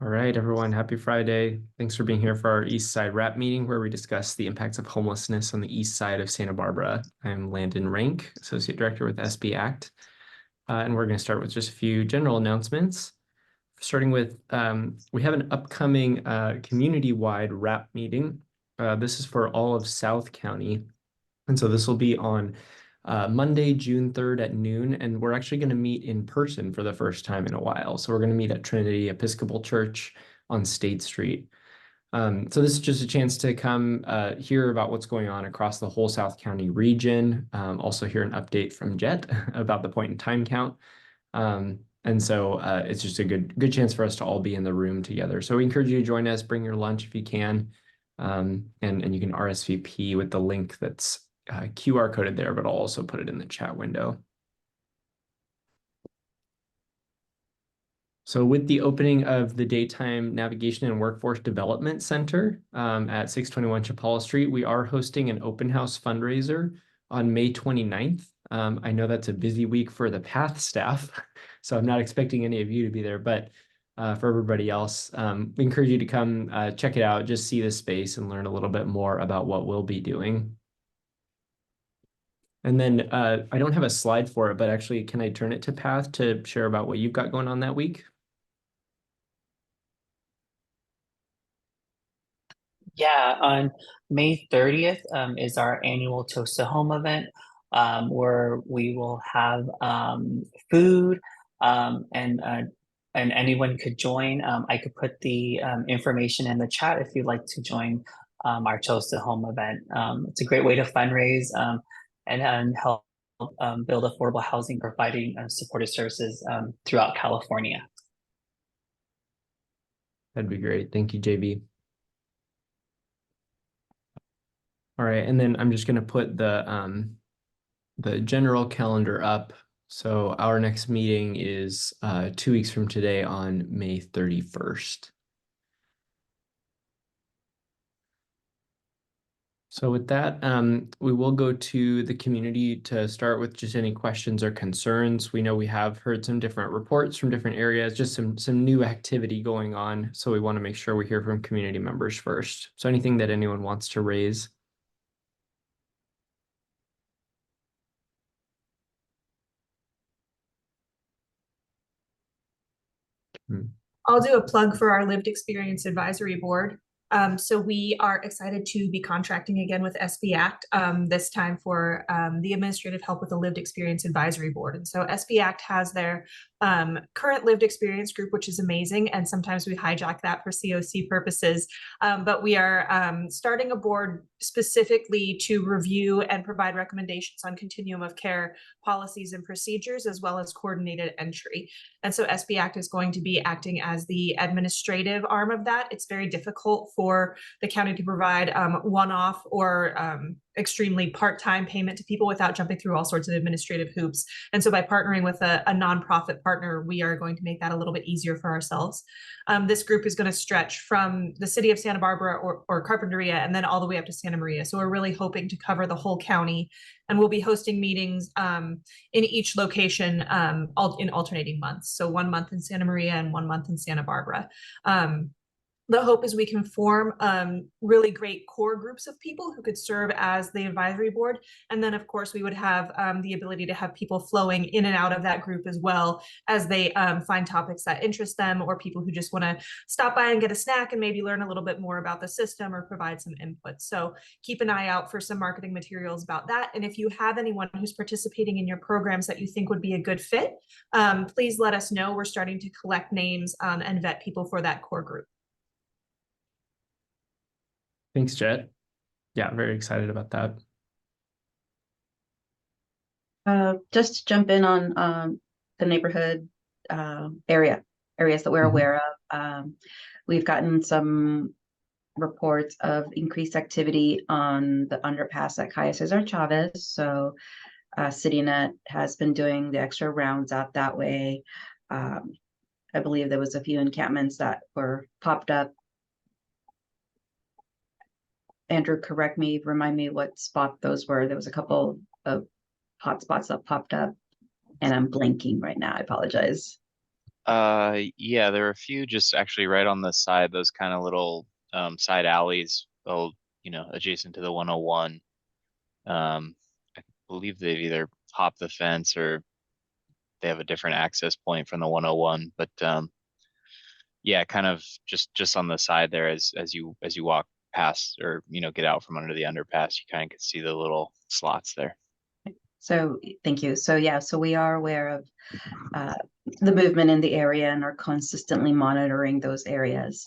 All right, everyone, happy Friday. Thanks for being here for our Eastside RAP meeting where we discuss the impacts of homelessness on the east side of Santa Barbara. I'm Landon Rank, Associate Director with SB Act, and we're going to start with just a few general announcements. Starting with, we have an upcoming community-wide RAP meeting. This is for all of South County, and so this will be on Monday, June 3rd at noon, and we're actually going to meet in person for the first time in a while. So we're going to meet at Trinity Episcopal Church on State Street. So this is just a chance to come hear about what's going on across the whole South County region. Also hear an update from Jet about the point in time count. And so it's just a good chance for us to all be in the room together. So we encourage you to join us, bring your lunch if you can, and you can RSVP with the link that's QR coded there, but I'll also put it in the chat window. So with the opening of the Daytime Navigation and Workforce Development Center at 621 Chapala Street, we are hosting an open house fundraiser on May 29th. I know that's a busy week for the PATH staff, so I'm not expecting any of you to be there, but for everybody else, we encourage you to come check it out, just see the space and learn a little bit more about what we'll be doing. And then I don't have a slide for it, but actually, can I turn it to Path to share about what you've got going on that week? Yeah, on May 30th is our annual Toast to Home event, where we will have food, and anyone could join. I could put the information in the chat if you'd like to join our Toast to Home event. It's a great way to fundraise and help build affordable housing, providing supportive services throughout California. That'd be great. Thank you, JB. All right, and then I'm just going to put the general calendar up. So our next meeting is 2 weeks from today on May 31st. So with that, we will go to the community to start with just any questions or concerns. We know we have heard some different reports from different areas, just some new activity going on. So we want to make sure we hear from community members first. So anything that anyone wants to raise. I'll do a plug for our Lived Experience Advisory Board. So we are excited to be contracting again with SB Act, this time for the administrative help with the Lived Experience Advisory Board. And so SB Act has their current lived experience group, which is amazing. And sometimes we hijack that for COC purposes. But we are starting a board specifically to review and provide recommendations on continuum of care policies and procedures, as well as coordinated entry. And so SB Act is going to be acting as the administrative arm of that. It's very difficult for the county to provide one-off or extremely part-time payment to people without jumping through all sorts of administrative hoops. And so by partnering with a nonprofit partner, we are going to make that a little bit easier for ourselves. This group is going to stretch from the city of Santa Barbara or Carpinteria and then all the way up to Santa Maria. So we're really hoping to cover the whole county, and we'll be hosting meetings in each location in alternating months. So 1 month in Santa Maria and 1 month in Santa Barbara. The hope is we can form really great core groups of people who could serve as the advisory board. And then, of course, we would have the ability to have people flowing in and out of that group as well as they find topics that interest them, or people who just want to stop by and get a snack and maybe learn a little bit more about the system or provide some input. So keep an eye out for some marketing materials about that. And if you have anyone who's participating in your programs that you think would be a good fit, please let us know. We're starting to collect names and vet people for that core group. Thanks, Jet. Yeah, very excited about that. Just to jump in on the neighborhood areas that we're aware of. We've gotten some reports of increased activity on the underpass at Calle Cesar Chavez. So CityNet has been doing the extra rounds out that way. I believe there was a few encampments that were popped up. Andrew, correct me, remind me what spot those were. There was a couple of hot spots that popped up, and I'm blanking right now. I apologize. Yeah, there are a few just actually right on the side, those kind of little side alleys, adjacent to the 101. I believe they've either hopped the fence or they have a different access point from the 101. But yeah, kind of just on the side there as you walk past or get out from under the underpass, you kind of can see the little slots there. So thank you. So yeah, so we are aware of the movement in the area and are consistently monitoring those areas.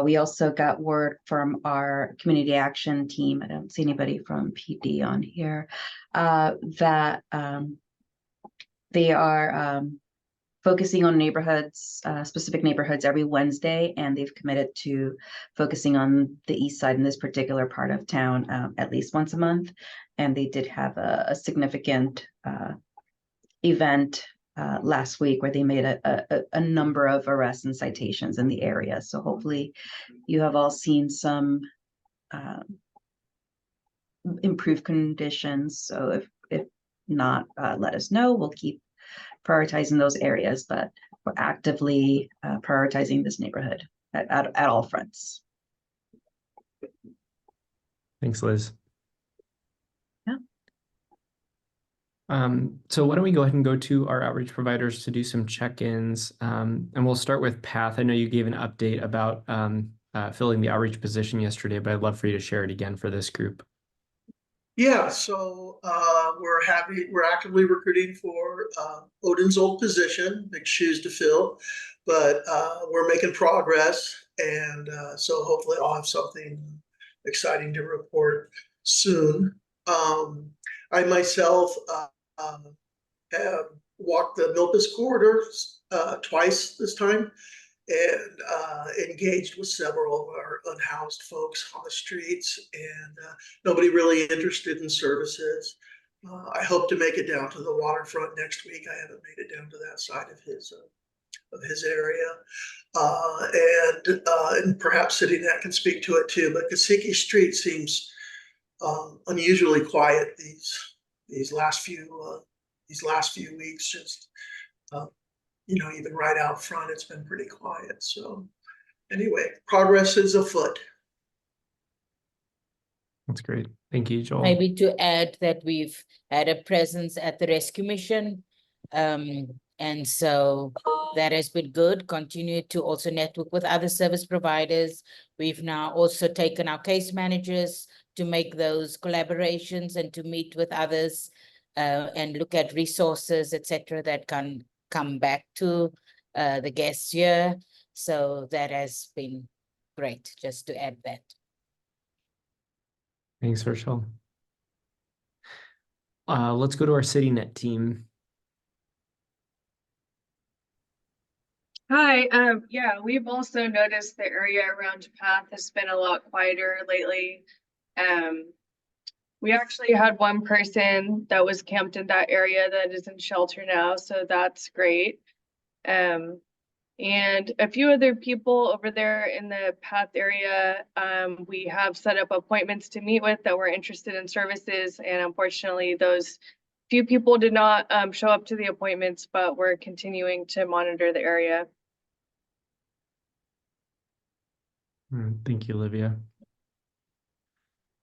We also got word from our community action team, I don't see anybody from PD on here, that they are focusing on neighborhoods, specific neighborhoods every Wednesday, and they've committed to focusing on the east side in this particular part of town at least once a month. And they did have a significant event last week where they made a number of arrests and citations in the area. So hopefully you have all seen some improved conditions. So if not, let us know. We'll keep prioritizing those areas, but we're actively prioritizing this neighborhood at all fronts. Thanks, Liz. Yeah. So why don't we go ahead and go to our outreach providers to do some check-ins, and we'll start with Path. I know you gave an update about filling the outreach position yesterday, but I'd love for you to share it again for this group. Yeah, so we're actively recruiting for Odin's old position, big shoes to fill, but we're making progress, and so hopefully I'll have something exciting to report soon. I myself have walked the Milpas corridor twice this time, and engaged with several of our unhoused folks on the streets, and nobody really interested in services. I hope to make it down to the waterfront next week. I haven't made it down to that side of his area, and perhaps City Net can speak to it too. But Kasiki Street seems unusually quiet these last few weeks. Just even right out front, it's been pretty quiet. So anyway, progress is afoot. That's great. Thank you, Joel. Maybe to add that we've had a presence at the rescue mission. And so that has been good. Continue to also network with other service providers. We've now also taken our case managers to make those collaborations and to meet with others and look at resources, etc., that can come back to the guests here. So that has been great, just to add that. Thanks, Herschel. Let's go to our CityNet team. Hi, yeah, we've also noticed the area around Path has been a lot quieter lately. We actually had one person that was camped in that area that is in shelter now, so that's great. And a few other people over there in the Path area, we have set up appointments to meet with that were interested in services, and unfortunately those few people did not show up to the appointments, but we're continuing to monitor the area. Thank you, Olivia.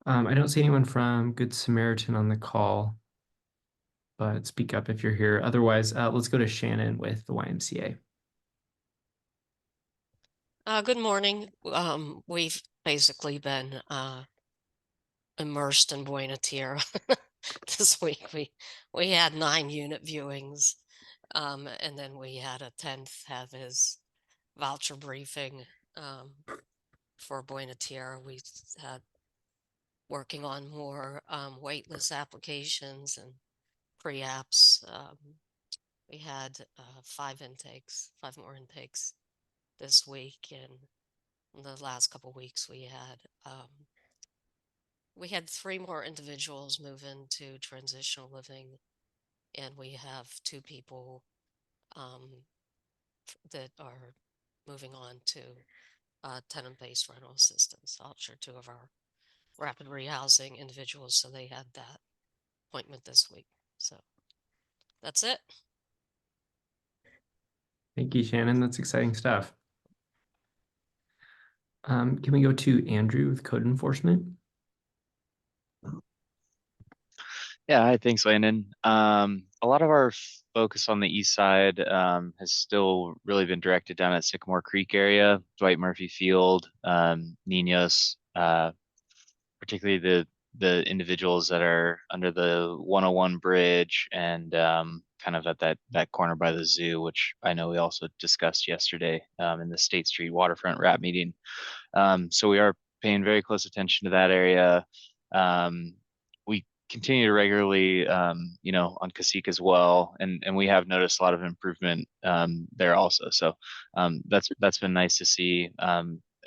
I don't see anyone from Good Samaritan on the call, but speak up if you're here. Otherwise, let's go to Shannon with the YMCA. Good morning. We've basically been immersed in Buena Tierra this week. We had 9 unit viewings, and then we had a 10th have his voucher briefing for Buena Tierra. We had working on more waitlist applications and pre-apps. We had 5 more intakes this week, and in the last couple of weeks we had 3 more individuals move into transitional living, and we have 2 people that are moving on to tenant-based rental assistance. I'll share 2 of our rapid rehousing individuals, so they had that appointment this week. So that's it. Thank you, Shannon. That's exciting stuff. Can we go to Andrew with code enforcement? Yeah, hi, thanks, Landon. A lot of our focus on the east side has still really been directed down at Sycamore Creek area, Dwight Murphy Field, Ninos, particularly the individuals that are under the 101 bridge and kind of at that corner by the zoo, which I know we also discussed yesterday in the State Street waterfront RAP meeting. So we are paying very close attention to that area. We continue to regularly, on Cacique as well, and we have noticed a lot of improvement there also. So that's been nice to see.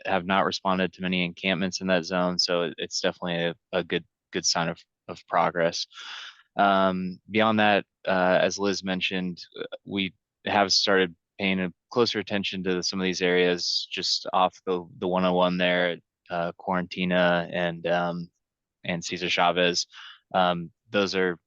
Have not responded to many encampments in that zone, so it's definitely a good sign of progress. Beyond that, as Liz mentioned, we have started paying a closer attention to some of these areas just off the 101 there at Quarantina and Cesar Chavez. Those are,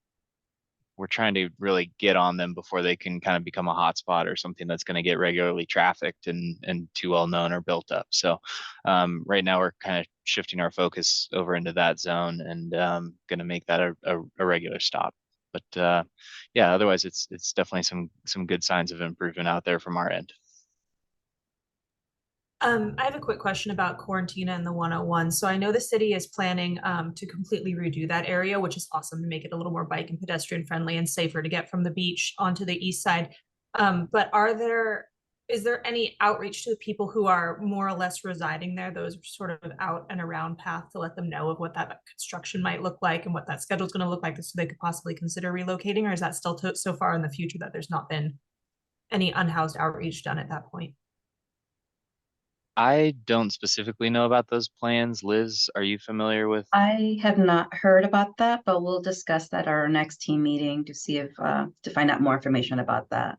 we're trying to really get on them before they can kind of become a hotspot or something that's going to get regularly trafficked and too well known or built up. So right now we're kind of shifting our focus over into that zone and going to make that a regular stop. But yeah, otherwise it's definitely some good signs of improvement out there from our end. I have a quick question about Quarantina and the 101. So I know the city is planning to completely redo that area, which is awesome, to make it a little more bike and pedestrian friendly and safer to get from the beach onto the east side. But is there any outreach to the people who are more or less residing there, those sort of out and around path, to let them know of what that construction might look like and what that schedule is going to look like so they could possibly consider relocating? Or is that still so far in the future that there's not been any unhoused outreach done at that point? I don't specifically know about those plans. Liz, are you familiar with? I have not heard about that, but we'll discuss that at our next team meeting to see if to find out more information about that.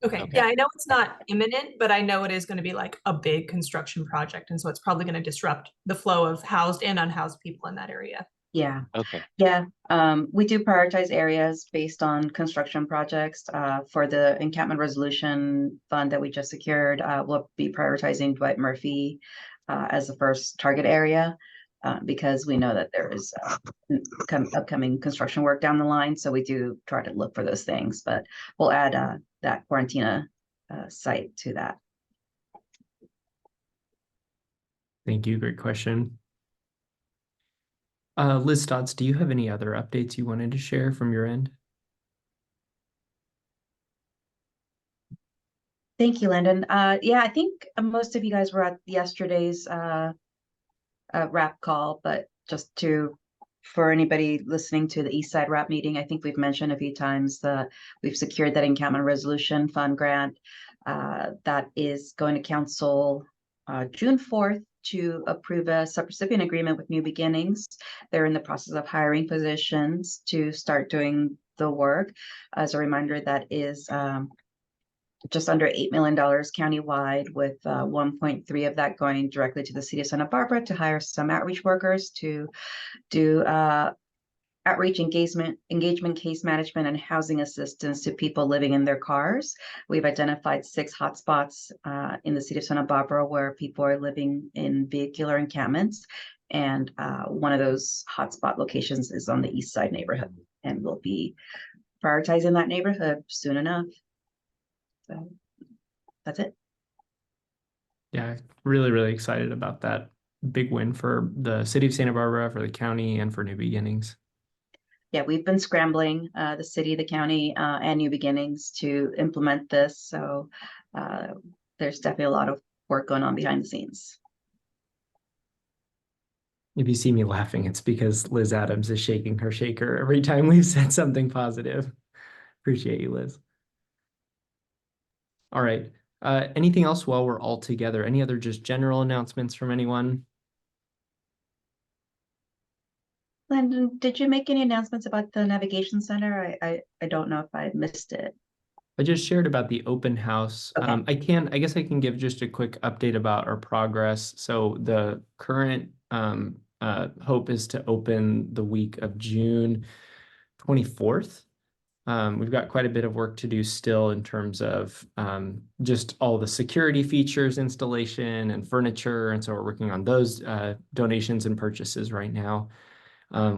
Okay. Okay. Yeah, I know it's not imminent, but I know it is going to be like a big construction project. And so it's probably going to disrupt the flow of housed and unhoused people in that area. Yeah. Okay. Yeah. We do prioritize areas based on construction projects. For the encampment resolution fund that we just secured, we'll be prioritizing Dwight Murphy as the first target area because we know that there is upcoming construction work down the line. So we do try to look for those things, but we'll add that Quarantina site to that. Thank you. Great question. Liz Stotts, do you have any other updates you wanted to share from your end? Thank you, Landon. Yeah, I think most of you guys were at yesterday's RAP call, but just for anybody listening to the Eastside RAP meeting, I think we've mentioned a few times that we've secured that encampment resolution fund grant that is going to council June 4th to approve a subrecipient agreement with New Beginnings. They're in the process of hiring positions to start doing the work. As a reminder, that is just under $8 million countywide, with 1.3 of that going directly to the city of Santa Barbara to hire some outreach workers to do outreach engagement, case management, and housing assistance to people living in their cars. We've identified 6 hotspots in the city of Santa Barbara where people are living in vehicular encampments. And one of those hotspot locations is on the East Side neighborhood. And we'll be prioritizing that neighborhood soon enough. So that's it. Yeah, really, really excited about that big win for the city of Santa Barbara, for the county, and for New Beginnings. Yeah, we've been scrambling, the city, the county, and New Beginnings to implement this. So there's definitely a lot of work going on behind the scenes. If you see me laughing, it's because Liz Adams is shaking her shaker every time we've said something positive. Appreciate you, Liz. All right. Anything else while we're all together? Any other just general announcements from anyone? Landon, did you make any announcements about the navigation center? I don't know if I missed it. I just shared about the open house. Okay. I guess I can give just a quick update about our progress. So the current hope is to open the week of June 24th. We've got quite a bit of work to do still in terms of just all the security features, installation, and furniture. And so we're working on those donations and purchases right now.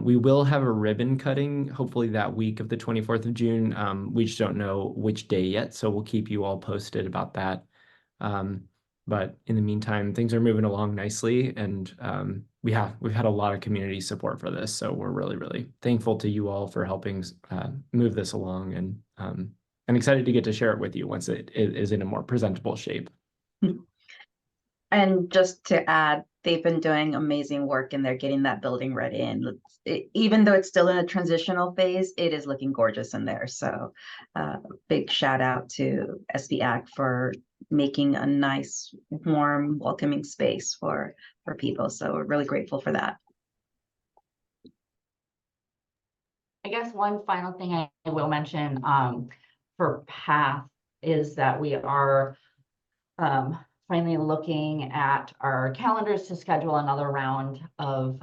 We will have a ribbon cutting, hopefully that week of the 24th of June. We just don't know which day yet, so we'll keep you all posted about that. But in the meantime, things are moving along nicely, and we've had a lot of community support for this, so we're really, really thankful to you all for helping move this along, and I'm excited to get to share it with you once it is in a more presentable shape. And just to add, they've been doing amazing work and they're getting that building ready. And even though it's still in a transitional phase, it is looking gorgeous in there. So big shout out to SB Act for making a nice, warm, welcoming space for people. So we're really grateful for that. I guess one final thing I will mention for PATH is that we are finally looking at our calendars to schedule another round of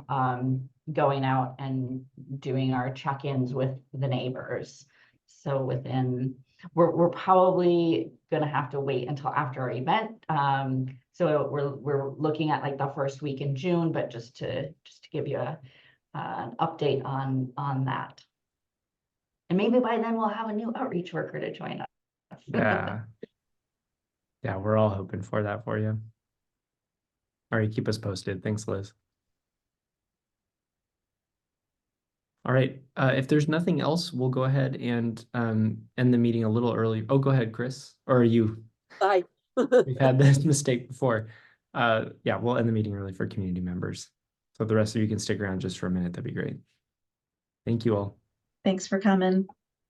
going out and doing our check-ins with the neighbors. So we're probably gonna have to wait until after our event. So we're looking at like the first week in June, but just to give you an update on that. And maybe by then we'll have a new outreach worker to join us. Yeah. Yeah, we're all hoping for that for you. All right, keep us posted. Thanks, Liz. All right, if there's nothing else, we'll go ahead and end the meeting a little early. Oh, go ahead, Chris. Or are you? Bye. We've had this mistake before. Yeah, we'll end the meeting early for community members. So the rest of you can stick around just for a minute. That'd be great. Thank you all. Thanks for coming.